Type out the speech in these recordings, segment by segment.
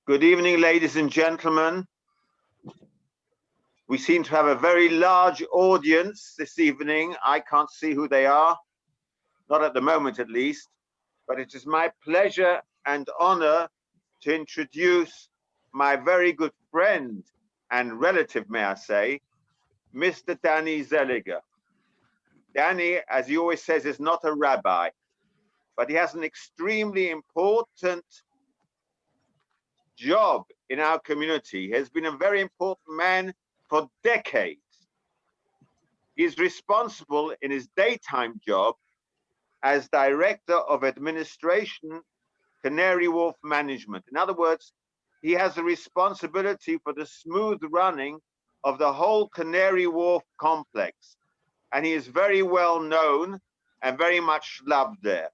Good evening, ladies and gentlemen. We seem to have a very large audience this evening. I can't see who they are, not at the moment at least, but it is my pleasure and honor to introduce my very good friend and relative, may I say, Mr. Danny Seliger. Danny, as he always says, is not a rabbi, but he has an extremely important job in our community. He has been a very important man for decades. He is responsible in his daytime job as Director of Administration, Canary Wharf Management. In other words, he has the responsibility for the smooth running of the whole Canary Wharf complex. And he is very well known and very much loved there.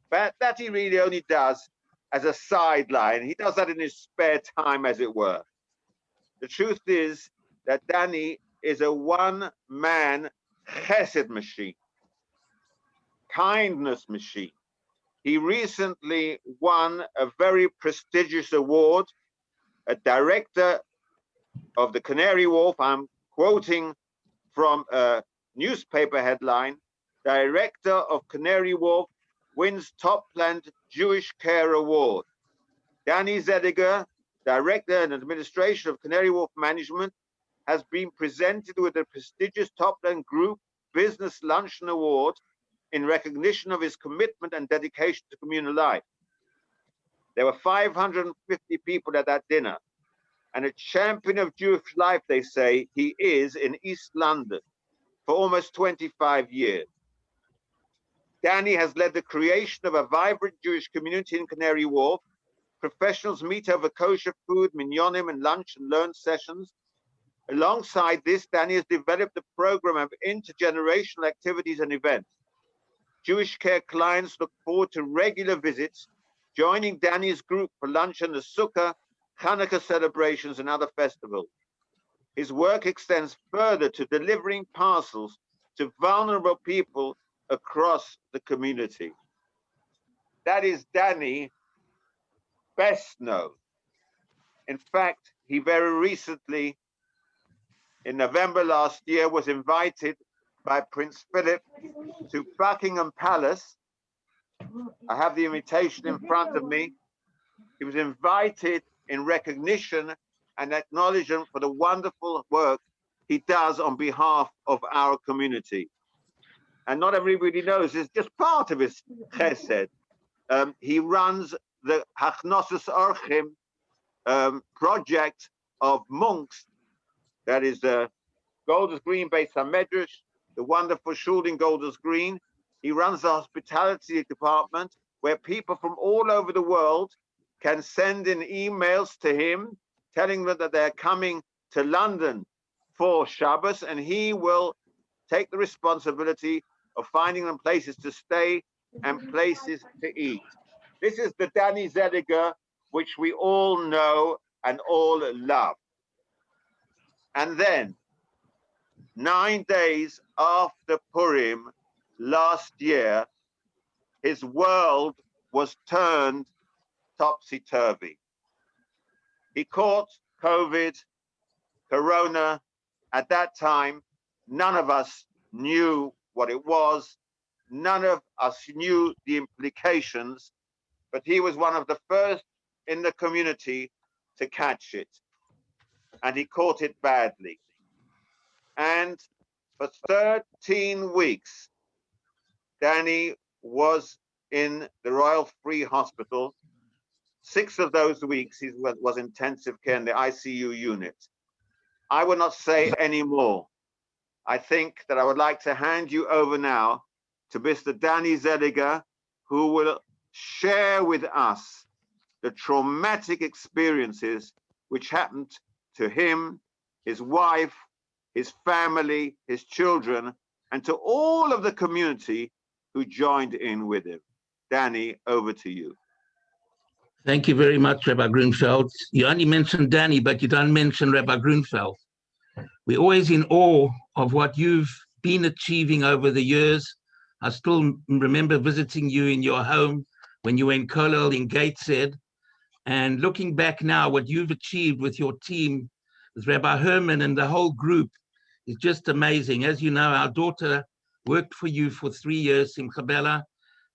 But that he really only does as a sideline. He does that in his spare time, as it were. The truth is that Danny is a one-man chesed machine, kindness machine. He recently won a very prestigious award, a director of the Canary Wharf. I'm quoting from a newspaper headline: Director of Canary Wharf wins Top Planned Jewish Care Award. Danny Seliger, Director and Administration of Canary Wharf Management, has been presented with the prestigious Top Planned Group Business Luncheon Award in recognition of his commitment and dedication to communal life. There were 550 people at that dinner, and a champion of Jewish life, they say, he is in East London for almost 25 years. Danny has led the creation of a vibrant Jewish community in Canary Wharf. Professionals meet over kosher food, minyanim, and lunch and learn sessions. Alongside this, Danny has developed a program of intergenerational activities and events. Jewish Care clients look forward to regular visits, joining Danny's group for lunch and the Sukkah, Hanukkah celebrations, and other festivals. His work extends further to delivering parcels to vulnerable people across the community. That is Danny best known. In fact, he very recently, in November last year, was invited by Prince Philip to Buckingham Palace. I have the invitation in front of me. He was invited in recognition and acknowledgement for the wonderful work he does on behalf of our community. And not everybody knows, it's just part of his chesed. He runs the Hachnosus Orchim project of monks. That is the Golders Green Beis HaMedrash, the wonderful shul in Golders Green. He runs the hospitality department where people from all over the world can send in emails to him telling them that they're coming to London for Shabbos, and he will take the responsibility of finding them places to stay and places to eat. This is the Danny Seliger which we all know and all love. And then, 9 days after Purim last year, his world was turned topsy-turvy. He caught COVID, Corona. At that time, none of us knew what it was. None of us knew the implications, but he was one of the first in the community to catch it. And he caught it badly. And for 13 weeks, Danny was in the Royal Free Hospital. 6 of those weeks he was intensive care in the ICU unit. I will not say any more. I think that I would like to hand you over now to Mr. Danny Seliger, who will share with us the traumatic experiences which happened to him, his wife, his family, his children, and to all of the community who joined in with him. Danny, over to you. Thank you very much, Rabbi Grunfeld. You only mentioned Danny, but you don't mention Rabbi Grunfeld. We're always in awe of what you've been achieving over the years. I still remember visiting you in your home when you were in Kollel in Gateshead, And looking back now, what you've achieved with your team, with Rabbi Herman and the whole group, is just amazing. As you know, our daughter worked for you for 3 years, Simcha Bella,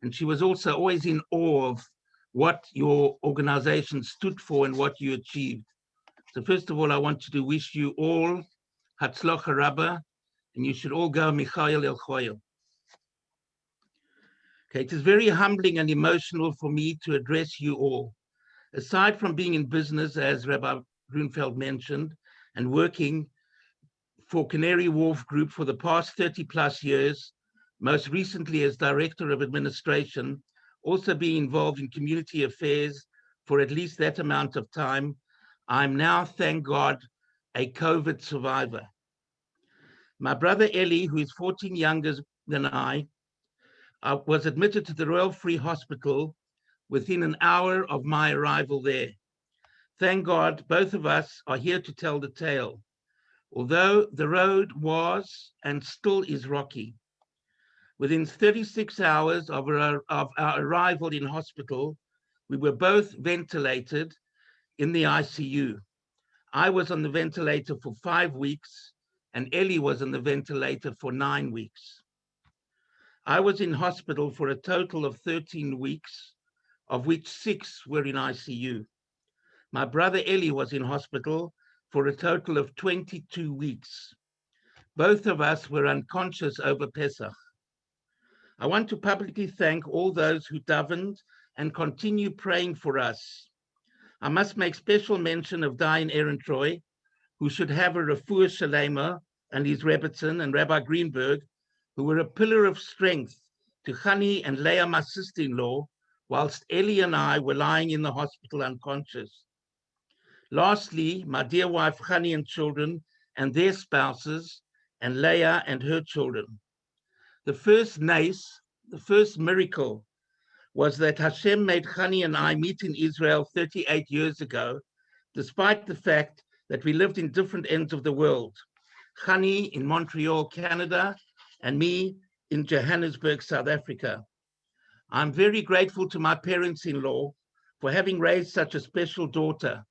and she was also always in awe of what your organization stood for and what you achieved. So first of all, I want to wish you all Hatzlocha Rabbah, and you should all go Michael El Choyel. Okay, it is very humbling and emotional for me to address you all. Aside from being in business, as Rabbi Grunfeld mentioned, and working for Canary Wharf Group for the past 30 plus years, most recently as Director of Administration, also being involved in community affairs for at least that amount of time, I'm now, thank God, a COVID survivor. My brother Eli, who is 14 younger than I, was admitted to the Royal Free Hospital within an hour of my arrival there. Thank God, both of us are here to tell the tale. Although the road was and still is rocky, within 36 hours of our arrival in hospital, we were both ventilated in the ICU. I was on the ventilator for 5 weeks, and Ellie was on the ventilator for 9 weeks. I was in hospital for a total of 13 weeks, of which 6 were in ICU. My brother Eli was in hospital for a total of 22 weeks. Both of us were unconscious over Pesach. I want to publicly thank all those who davened and continue praying for us. I must make special mention of Dayan Ehrentreu, who should have a refuah shalema, and his Rebbetzin and Rabbi Greenberg, who were a pillar of strength to Chani and Leah, my sister-in-law, whilst Eli and I were lying in the hospital unconscious. Lastly, my dear wife Chani and children and their spouses, and Leah and her children. The first nace, the first miracle, was that Hashem made Chani and I meet in Israel 38 years ago, despite the fact that we lived in different ends of the world. Chani in Montreal, Canada, and me in Johannesburg, South Africa. I'm very grateful to my parents-in-law for having raised such a special daughter.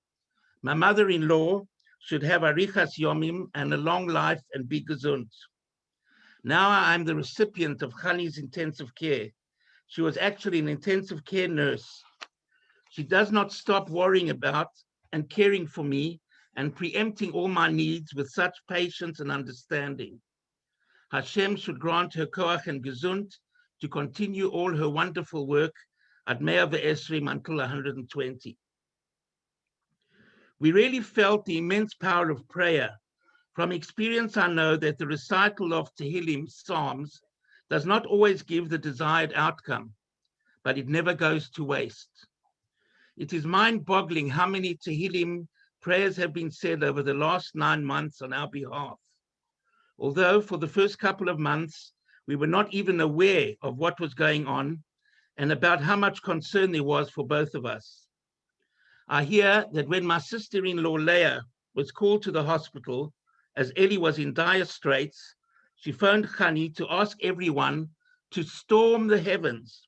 My mother-in-law should have arichas yomim and a long life and be gesund. Now I'm the recipient of Chani's intensive care. She was actually an intensive care nurse. She does not stop worrying about and caring for me and preempting all my needs with such patience and understanding. Hashem should grant her koach and gesund to continue all her wonderful work at 120 until 120. We really felt the immense power of prayer. From experience, I know that the recital of Tehillim, Psalms, does not always give the desired outcome, but it never goes to waste. It is mind-boggling how many Tehillim prayers have been said over the last 9 months on our behalf. Although for the first couple of months, we were not even aware of what was going on and about how much concern there was for both of us. I hear that when my sister-in-law Leah was called to the hospital, as Ellie was in dire straits, she phoned Chani to ask everyone to storm the heavens.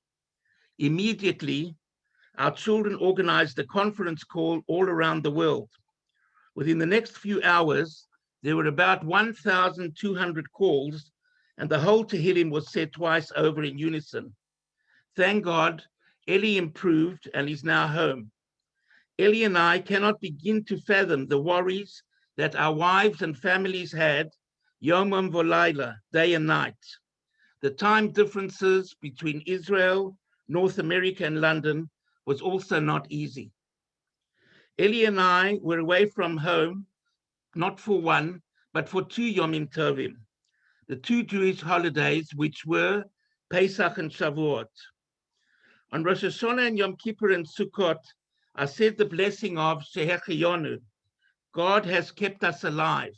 Immediately, our children organized a conference call all around the world. Within the next few hours, there were about 1,200 calls, and the whole Tehillim was said twice over in unison. Thank God, Ellie improved and is now home. Ellie and I cannot begin to fathom the worries that our wives and families had, yomam v'layla, day and night. The time differences between Israel, North America, and London was also not easy. Ellie and I were away from home, not for one, but for 2 Yomim Tovim, the 2 Jewish holidays, which were Pesach and Shavuot. On Rosh Hashanah and Yom Kippur and Sukkot, I said the blessing of Shehecheyonu, God has kept us alive,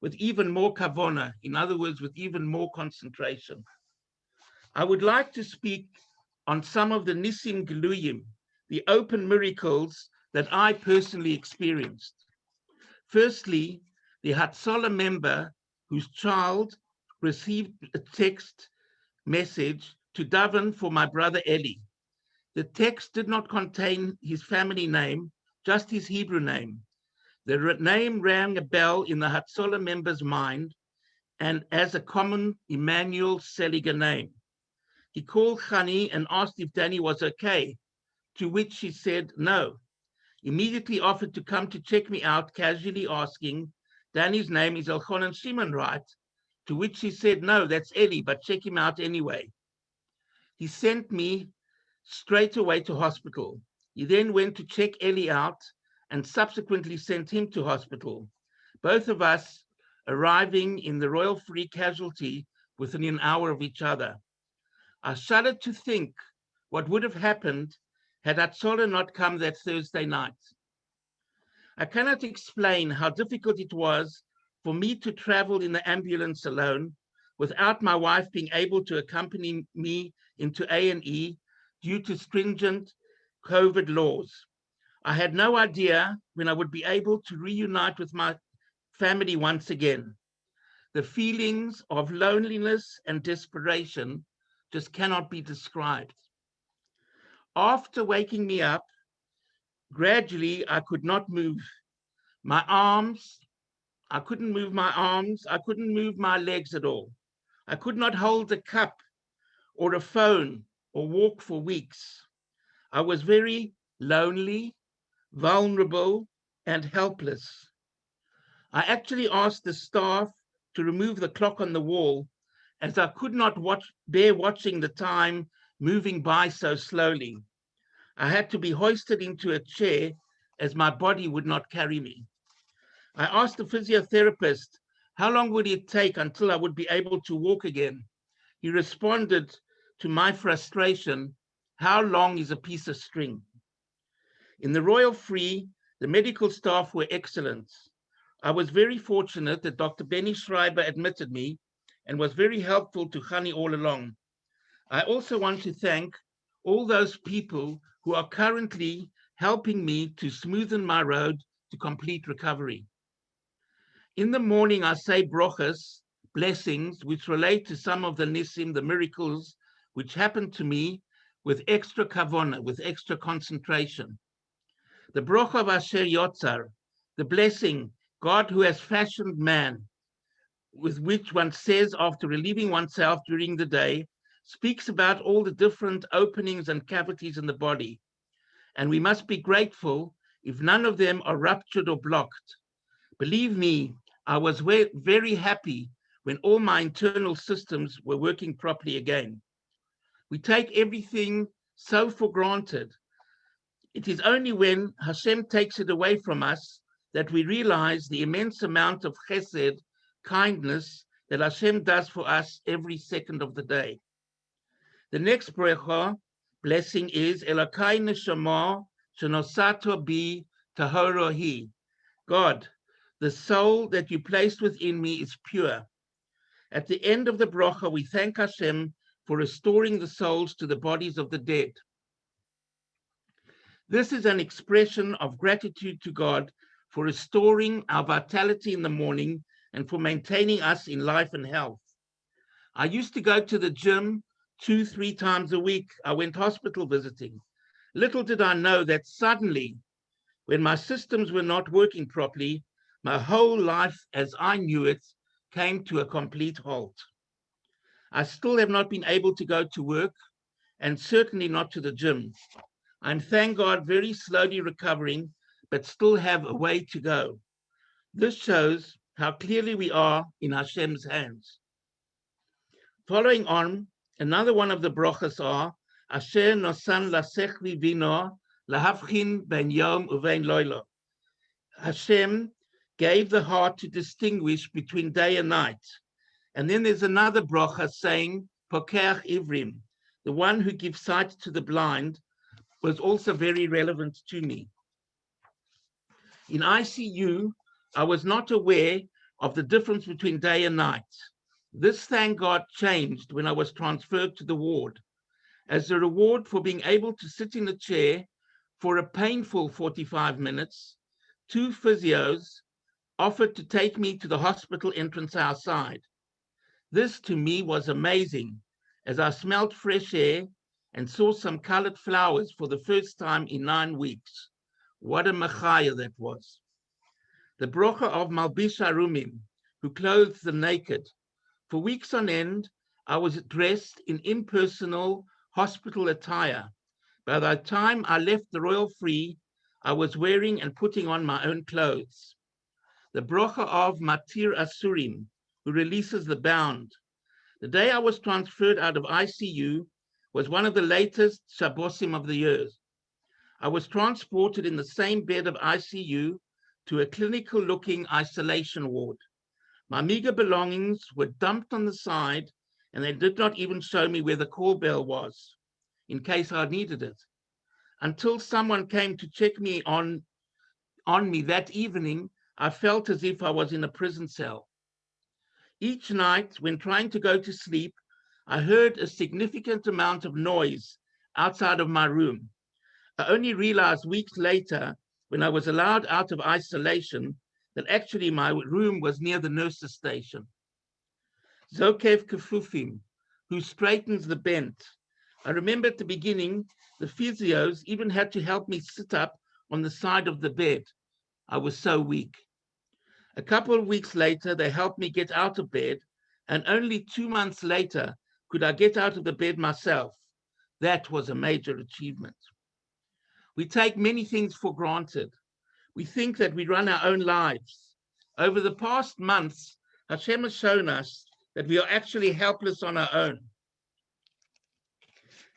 with even more kavona, in other words, with even more concentration. I would like to speak on some of the Nisim Geluyim, the open miracles that I personally experienced. Firstly, the Hatzalah member whose child received a text message to daven for my brother Eli. The text did not contain his family name, just his Hebrew name. The name rang a bell in the Hatzolah member's mind and as a common Emmanuel Seliger name. He called Chani and asked if Danny was okay, to which she said no. Immediately offered to come to check me out, casually asking, Danny's name is Elchonan Shimon, right? To which she said, no, that's Eli, but check him out anyway. He sent me straight away to hospital. He then went to check Eli out and subsequently sent him to hospital. Both of us arriving in the Royal Free Casualty within an hour of each other. I shuddered to think what would have happened had Hatzolah not come that Thursday night. I cannot explain how difficult it was for me to travel in the ambulance alone without my wife being able to accompany me into A&E due to stringent COVID laws. I had no idea when I would be able to reunite with my family once again. The feelings of loneliness and desperation just cannot be described. After waking me up, gradually I could not move my arms. I couldn't move my arms. I couldn't move my legs at all. I could not hold a cup or a phone or walk for weeks. I was very lonely, vulnerable, and helpless. I actually asked the staff to remove the clock on the wall as I could not bear watching the time moving by so slowly. I had to be hoisted into a chair as my body would not carry me. I asked the physiotherapist how long would it take until I would be able to walk again. He responded to my frustration, how long is a piece of string? In the Royal Free, the medical staff were excellent. I was very fortunate that Dr. Benny Schreiber admitted me and was very helpful to Chani all along. I also want to thank all those people who are currently helping me to smoothen my road to complete recovery. In the morning, I say brochas, blessings, which relate to some of the nisim, the miracles, which happened to me with extra kavona, with extra concentration. The brocha of Asher Yotzar, the blessing, God who has fashioned man, with which one says after relieving oneself during the day, speaks about all the different openings and cavities in the body. And we must be grateful if none of them are ruptured or blocked. Believe me, I was very happy when all my internal systems were working properly again. We take everything so for granted. It is only when Hashem takes it away from us that we realize the immense amount of chesed, kindness, that Hashem does for us every second of the day. The next bracha, blessing, is Elokai neshama shenosato bi tahoro hi. God, the soul that you placed within me is pure. At the end of the bracha, we thank Hashem for restoring the souls to the bodies of the dead. This is an expression of gratitude to God for restoring our vitality in the morning and for maintaining us in life and health. I used to go to the gym 2-3 times a week. I went hospital visiting. Little did I know that suddenly, when my systems were not working properly, my whole life as I knew it came to a complete halt. I still have not been able to go to work and certainly not to the gym. I'm, thank God, very slowly recovering, but still have a way to go. This shows how clearly we are in Hashem's hands. Following on, another one of the brachas are, Asher nosan lasechli vino lahavchin ben yom uvein loilo. Hashem gave the heart to distinguish between day and night. And then there's another bracha saying, Pokeach Ivrim, the one who gives sight to the blind, was also very relevant to me. In ICU, I was not aware of the difference between day and night. This, thank God, changed when I was transferred to the ward. As a reward for being able to sit in a chair for a painful 45 minutes, 2 physios offered to take me to the hospital entrance outside. This to me was amazing, as I smelled fresh air and saw some colored flowers for the first time in 9 weeks. What a machaya that was. The brocha of Malbish Arumim, who clothes the naked. For weeks on end, I was dressed in impersonal hospital attire. By the time I left the royal free, I was wearing and putting on my own clothes. The brocha of Matir Asurim, who releases the bound. The day I was transferred out of ICU was one of the latest Shabbosim of the years. I was transported in the same bed of ICU to a clinical-looking isolation ward. My meager belongings were dumped on the side, and they did not even show me where the call bell was, in case I needed it. Until someone came to check me on me that evening, I felt as if I was in a prison cell. Each night, when trying to go to sleep, I heard a significant amount of noise outside of my room. I only realized weeks later, when I was allowed out of isolation, that actually my room was near the nurse's station. Zokev Kefufim, who straightens the bent. I remember at the beginning, the physios even had to help me sit up on the side of the bed. I was so weak. A couple of weeks later, they helped me get out of bed, and only 2 months later could I get out of the bed myself. That was a major achievement. We take many things for granted. We think that we run our own lives. Over the past months, Hashem has shown us that we are actually helpless on our own.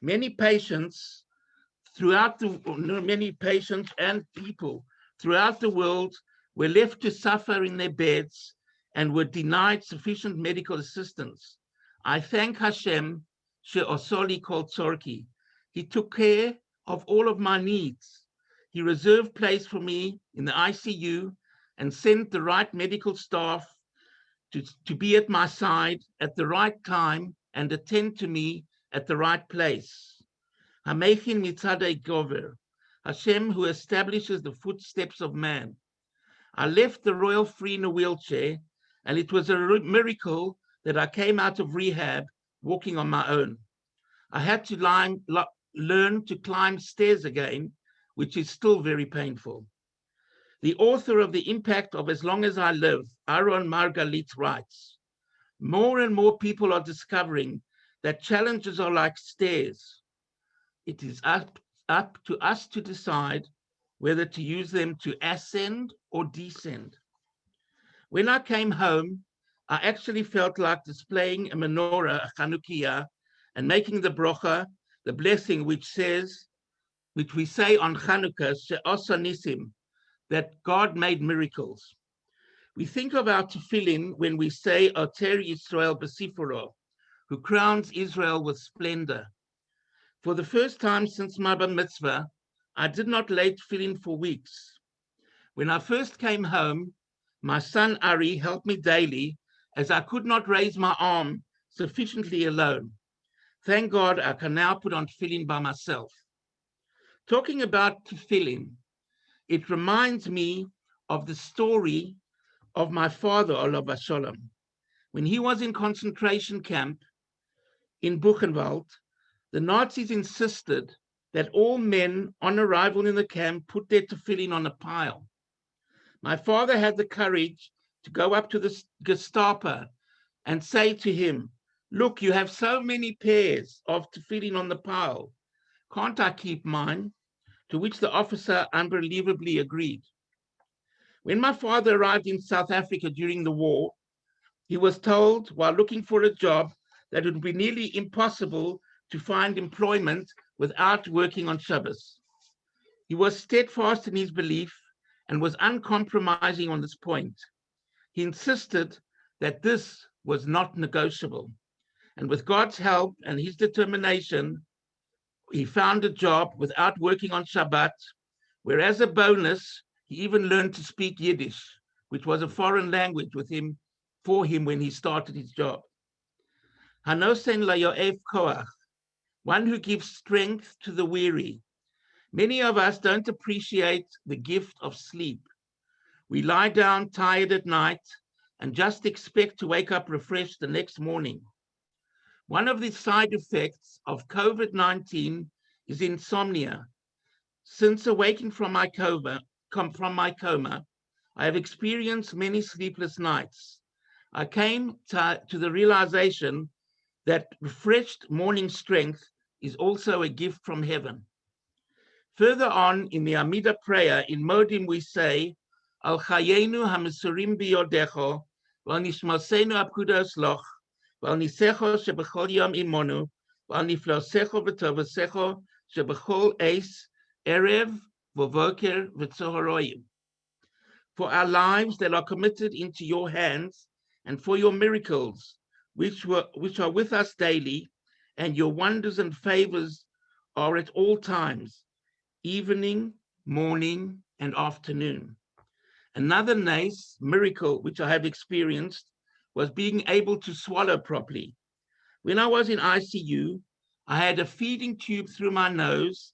Many patients and people throughout the world were left to suffer in their beds and were denied sufficient medical assistance. I thank Hashem, She'osoli Kol Tzorki. He took care of all of my needs. He reserved place for me in the ICU and sent the right medical staff to be at my side at the right time and attend to me at the right place. Hamechin mitzadei gover, Hashem who establishes the footsteps of man. I left the royal free in a wheelchair, and it was a miracle that I came out of rehab walking on my own. I had to learn to climb stairs again, which is still very painful. The author of The Impact of As Long as I Live, Aaron Margalit, writes, more and more people are discovering that challenges are like stairs. It is up to us to decide whether to use them to ascend or descend. When I came home, I actually felt like displaying a menorah, a Chanukiah, and making the brocha, the blessing which we say on Chanukah, She'osa Nisim, that God made miracles. We think of our tefillin when we say Oter Yisrael B'Sifuro, who crowns Israel with splendor. For the first time since my bar mitzvah, I did not lay tefillin for weeks. When I first came home, my son Ari helped me daily as I could not raise my arm sufficiently alone. Thank God I can now put on tefillin by myself. Talking about tefillin, it reminds me of the story of my father, Olav Sholem. When he was in concentration camp in Buchenwald, the Nazis insisted that all men on arrival in the camp put their tefillin on a pile. My father had the courage to go up to the Gestapo and say to him, look, you have so many pairs of tefillin on the pile. Can't I keep mine? To which the officer unbelievably agreed. When my father arrived in South Africa during the war, he was told while looking for a job that it would be nearly impossible to find employment without working on Shabbos. He was steadfast in his belief and was uncompromising on this point. He insisted that this was not negotiable. And with God's help and his determination, he found a job without working on Shabbat, where as a bonus, he even learned to speak Yiddish, which was a foreign language for him when he started his job. Hanosen layoev koach, one who gives strength to the weary. Many of us don't appreciate the gift of sleep. We lie down tired at night and just expect to wake up refreshed the next morning. One of the side effects of COVID-19 is insomnia. Since awaking from my coma, I have experienced many sleepless nights. I came to the realization that refreshed morning strength is also a gift from heaven. Further on in the Amida prayer, in Modim we say, Al chayenu hamisurim biyodecho, Val nishmasenu apkudos loch, Val nisecho shebechol yom imonu, Val niflosecho v'tovasecho shebechol eis, erev v'voker v'tzohoroyim. For our lives that are committed into your hands, and for your miracles, which are with us daily, and your wonders and favors are at all times, evening, morning, and afternoon. Another nice miracle which I have experienced was being able to swallow properly. When I was in ICU, I had a feeding tube through my nose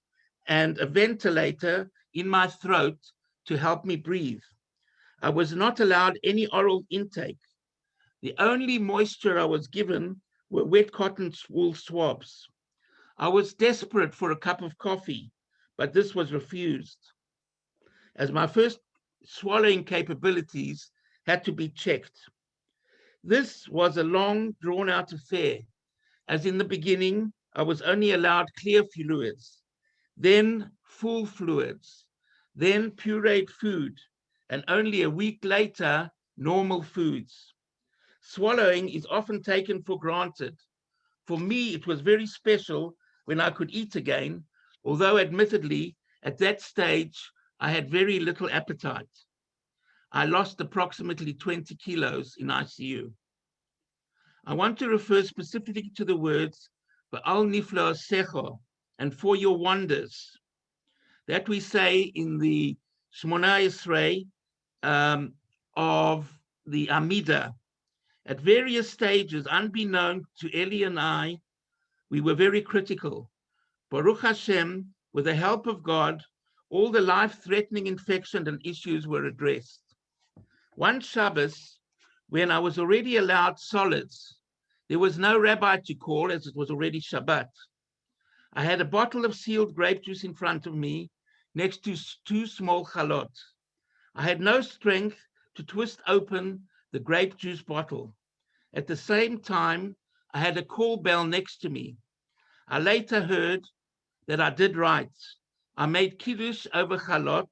and a ventilator in my throat to help me breathe. I was not allowed any oral intake. The only moisture I was given were wet cotton wool swabs. I was desperate for a cup of coffee, but this was refused, as my first swallowing capabilities had to be checked. This was a long, drawn-out affair, as in the beginning, I was only allowed clear fluids, then full fluids, then pureed food, and only a week later, normal foods. Swallowing is often taken for granted. For me, it was very special when I could eat again, although admittedly, at that stage, I had very little appetite. I lost approximately 20 kilos in ICU. I want to refer specifically to the words, Ba'al niflo secho, and for your wonders, that we say in the Shmona Yisrei of the Amida. At various stages, unbeknown to Eli and I, we were very critical. Baruch Hashem, with the help of God, all the life-threatening infections and issues were addressed. One Shabbos, when I was already allowed solids, there was no rabbi to call as it was already Shabbat. I had a bottle of sealed grape juice in front of me, next to 2 small chalot. I had no strength to twist open the grape juice bottle. At the same time, I had a call bell next to me. I later heard that I did right. I made kiddush over chalot,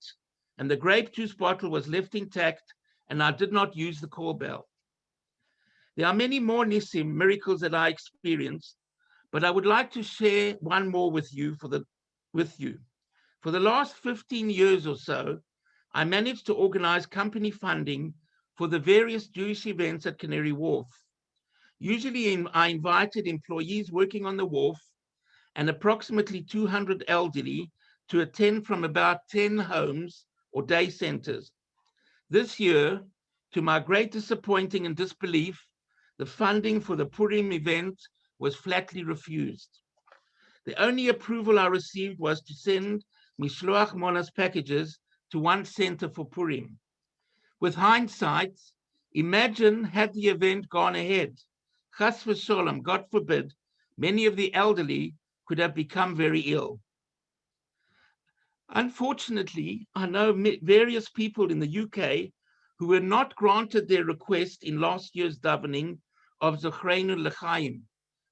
and the grape juice bottle was left intact, and I did not use the call bell. There are many more nisim, miracles that I experienced, but I would like to share one more with you. For the last 15 years or so, I managed to organize company funding for the various Jewish events at Canary Wharf. Usually, I invited employees working on the wharf and approximately 200 elderly to attend from about 10 homes or day centers. This year, to my great disappointing and disbelief, the funding for the Purim event was flatly refused. The only approval I received was to send Mishloach Monas packages to one center for Purim. With hindsight, imagine had the event gone ahead. Chas v'sholom, God forbid, many of the elderly could have become very ill. Unfortunately, I know various people in the UK who were not granted their request in last year's davening of Zochreinu L'chaim,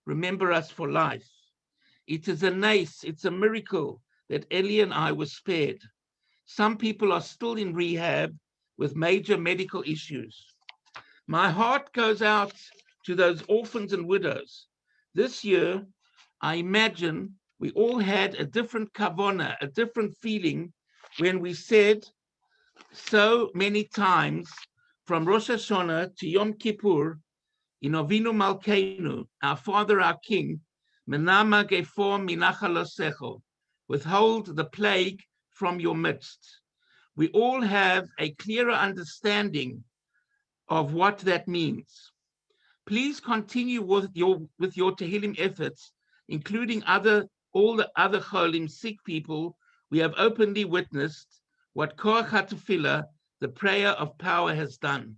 remember us for life. It is a nace, it's a miracle that Eli and I were spared. Some people are still in rehab with major medical issues. My heart goes out to those orphans and widows. This year, I imagine we all had a different kavona, a different feeling when we said so many times from Rosh Hashanah to Yom Kippur, in Avinu Malkeinu, our Father, our King, Menama Gefor Minachalosecho, withhold the plague from your midst. We all have a clearer understanding of what that means. Please continue with your Tehillim efforts, including all the other Cholim, sick people. We have openly witnessed what Koach HaTefillah, the prayer of power, has done.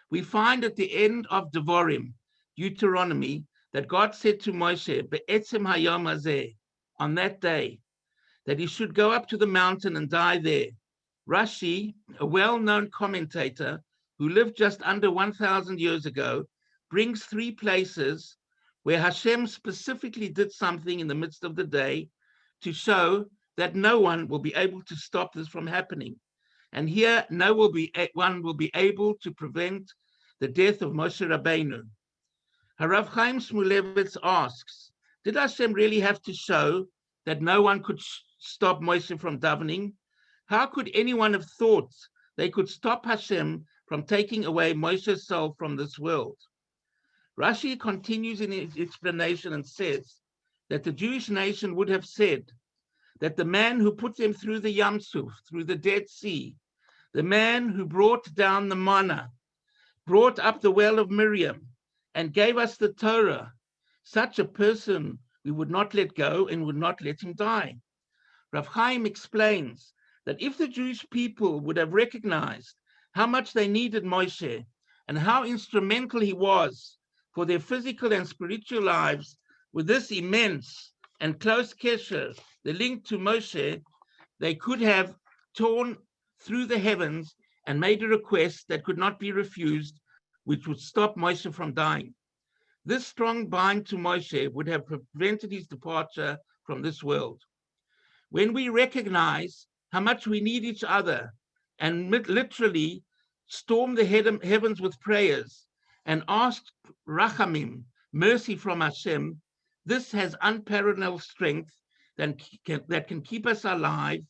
We find at the end of Devarim, Deuteronomy, that God said to Moshe, Be'etzem hayom hazeh, on that day, that he should go up to the mountain and die there. Rashi, a well-known commentator who lived just under 1,000 years ago, brings 3 places where Hashem specifically did something in the midst of the day to show that no one will be able to stop this from happening. And here, no one will be able to prevent the death of Moshe Rabbeinu. Harav Chaim Shmulevitz asks, did Hashem really have to show that no one could stop Moshe from davening? How could anyone have thought they could stop Hashem from taking away Moshe's soul from this world? Rashi continues in his explanation and says that the Jewish nation would have said that the man who put them through the Yam Suf, through the Dead Sea, the man who brought down the manna, brought up the well of Miriam, and gave us the Torah, such a person we would not let go and would not let him die. Rav Chaim explains that if the Jewish people would have recognized how much they needed Moshe and how instrumental he was for their physical and spiritual lives, with this immense and close kesher, the link to Moshe, they could have torn through the heavens and made a request that could not be refused, which would stop Moshe from dying. This strong bind to Moshe would have prevented his departure from this world. When we recognize how much we need each other and literally storm the heavens with prayers and ask rachamim, mercy from Hashem, this has unparalleled strength that can keep us alive.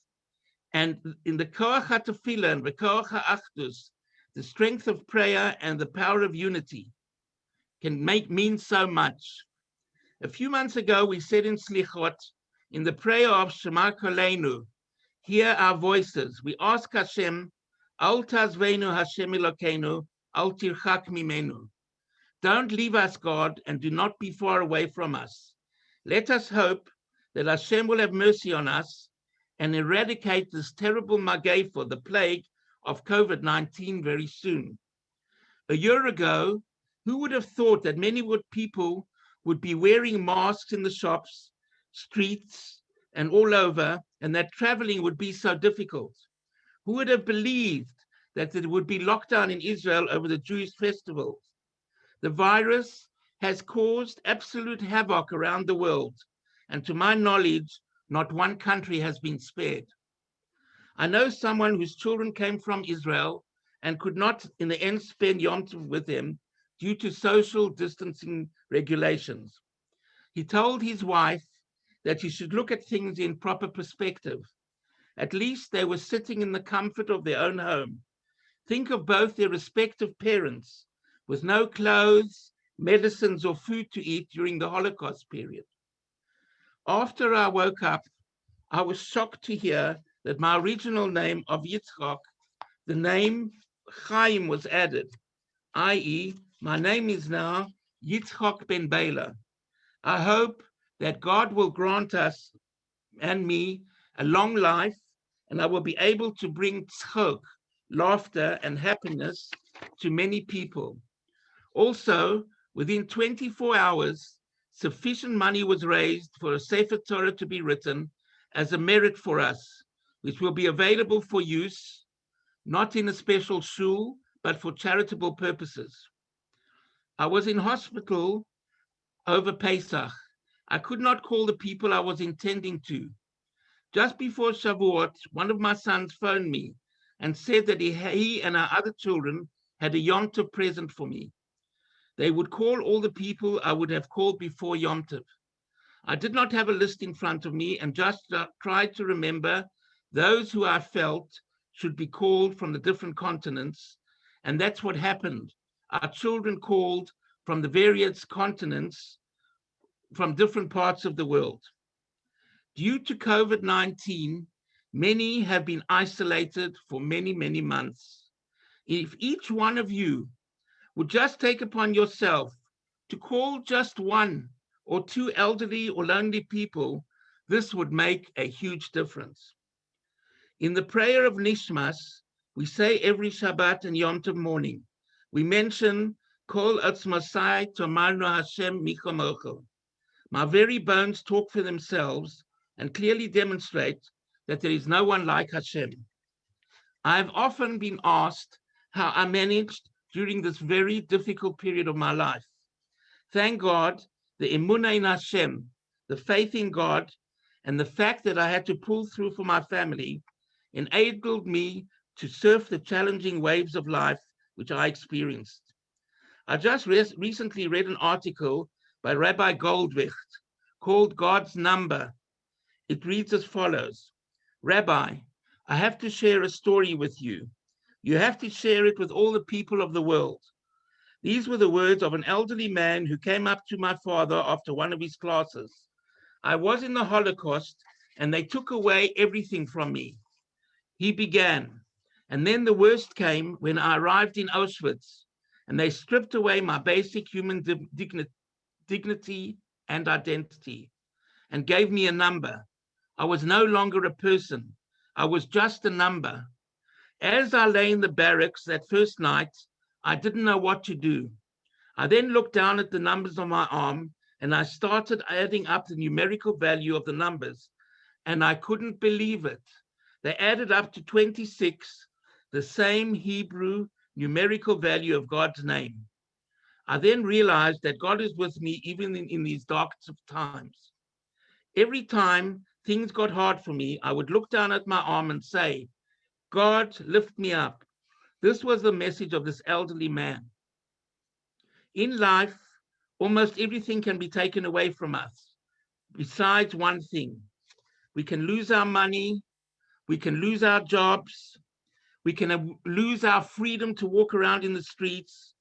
And in the koach hatefillah and the koach ha'achdus, the strength of prayer and the power of unity can mean so much. A few months ago, we said in Slichot, in the prayer of Shema Koleinu, hear our voices. We ask Hashem, Al tazveinu Hashem Elokeinu, Al tirchak mimenu. Don't leave us, God, and do not be far away from us. Let us hope that Hashem will have mercy on us and eradicate this terrible mageifa, the plague of COVID-19, very soon. A year ago, who would have thought that many people would be wearing masks in the shops, streets, and all over, and that traveling would be so difficult? Who would have believed that there would be lockdown in Israel over the Jewish festivals? The virus has caused absolute havoc around the world, and to my knowledge, not one country has been spared. I know someone whose children came from Israel and could not in the end spend Yom Tov with them due to social distancing regulations. He told his wife that she should look at things in proper perspective. At least they were sitting in the comfort of their own home. Think of both their respective parents with no clothes, medicines, or food to eat during the Holocaust period. After I woke up, I was shocked to hear that my original name of Yitzchak, the name Chaim, was added, i.e., my name is now Yitzchak ben Bela. I hope that God will grant us and me a long life, and I will be able to bring tzchok, laughter, and happiness to many people. Also, within 24 hours, sufficient money was raised for a Sefer Torah to be written as a merit for us, which will be available for use, not in a special shul, but for charitable purposes. I was in hospital over Pesach. I could not call the people I was intending to. Just before Shavuot, one of my sons phoned me and said that he and our other children had a Yom Tov present for me. They would call all the people I would have called before Yom Tov. I did not have a list in front of me and just tried to remember those who I felt should be called from the different continents, and that's what happened. Our children called from the various continents from different parts of the world. Due to COVID-19, many have been isolated for many, many months. If each one of you would just take upon yourself to call just one or two elderly or lonely people, this would make a huge difference. In the prayer of Nishmas, we say every Shabbat and Yom Tov morning, we mention Kol atzmasai tomarno Hashem michomocho. My very bones talk for themselves and clearly demonstrate that there is no one like Hashem. I have often been asked how I managed during this very difficult period of my life. Thank God, the emunah in Hashem, the faith in God, and the fact that I had to pull through for my family enabled me to surf the challenging waves of life which I experienced. I just recently read an article by Rabbi Goldwicht called God's Number. It reads as follows: Rabbi, I have to share a story with you. You have to share it with all the people of the world. These were the words of an elderly man who came up to my father after one of his classes. I was in the Holocaust and they took away everything from me. He began, and then the worst came when I arrived in Auschwitz and they stripped away my basic human dignity and identity and gave me a number. I was no longer a person. I was just a number. As I lay in the barracks that first night, I didn't know what to do. I then looked down at the numbers on my arm and I started adding up the numerical value of the numbers, and I couldn't believe it. They added up to 26, the same Hebrew numerical value of God's name. I then realized that God is with me even in these darkest of times. Every time things got hard for me, I would look down at my arm and say, God, lift me up. This was the message of this elderly man. In life, almost everything can be taken away from us, besides one thing. We can lose our money, we can lose our jobs, we can lose our freedom to walk around in the streets,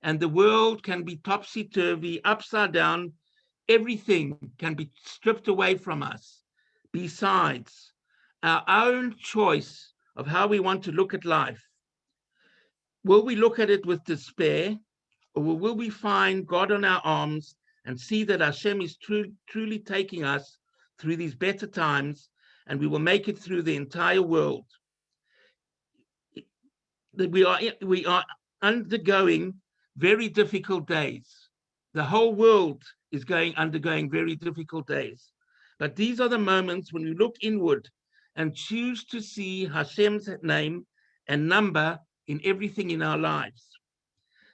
and the world can be topsy-turvy, upside down. Everything can be stripped away from us, besides our own choice of how we want to look at life. Will we look at it with despair, or will we find God on our arms and see that Hashem is truly taking us through these better times, and we will make it through the entire world? We are undergoing very difficult days. The whole world is undergoing very difficult days. But these are the moments when we look inward and choose to see Hashem's name and number in everything in our lives.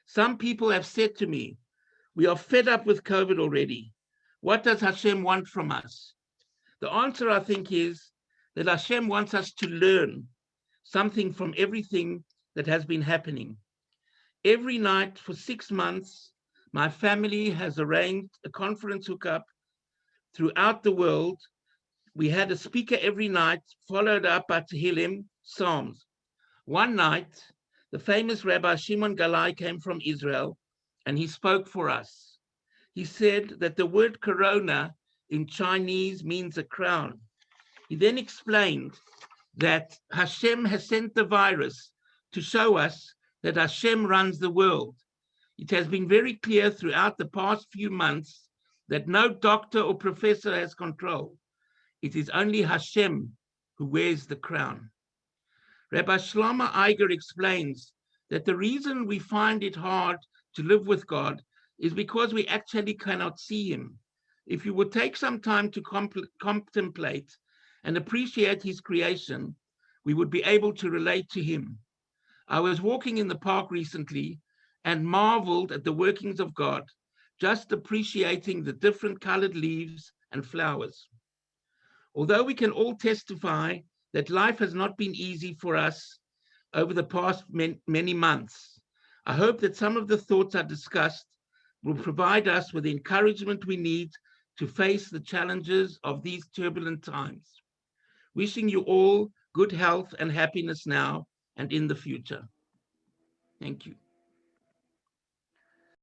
Some people have said to me, we are fed up with COVID already. What does Hashem want from us? The answer, I think, is that Hashem wants us to learn something from everything that has been happening. Every night for 6 months, my family has arranged a conference hookup throughout the world. We had a speaker every night, followed up by Tehillim, Psalms. One night, the famous Rabbi Shimon Galai came from Israel, and he spoke for us. He said that the word corona in Chinese means a crown. He then explained that Hashem has sent the virus to show us that Hashem runs the world. It has been very clear throughout the past few months that no doctor or professor has control. It is only Hashem who wears the crown. Rabbi Shlomo Eiger explains that the reason we find it hard to live with God is because we actually cannot see him. If you would take some time to contemplate and appreciate his creation, we would be able to relate to him. I was walking in the park recently and marveled at the workings of God, just appreciating the different colored leaves and flowers. Although we can all testify that life has not been easy for us over the past many months, I hope that some of the thoughts I discussed will provide us with the encouragement we need to face the challenges of these turbulent times. Wishing you all good health and happiness now and in the future. Thank you.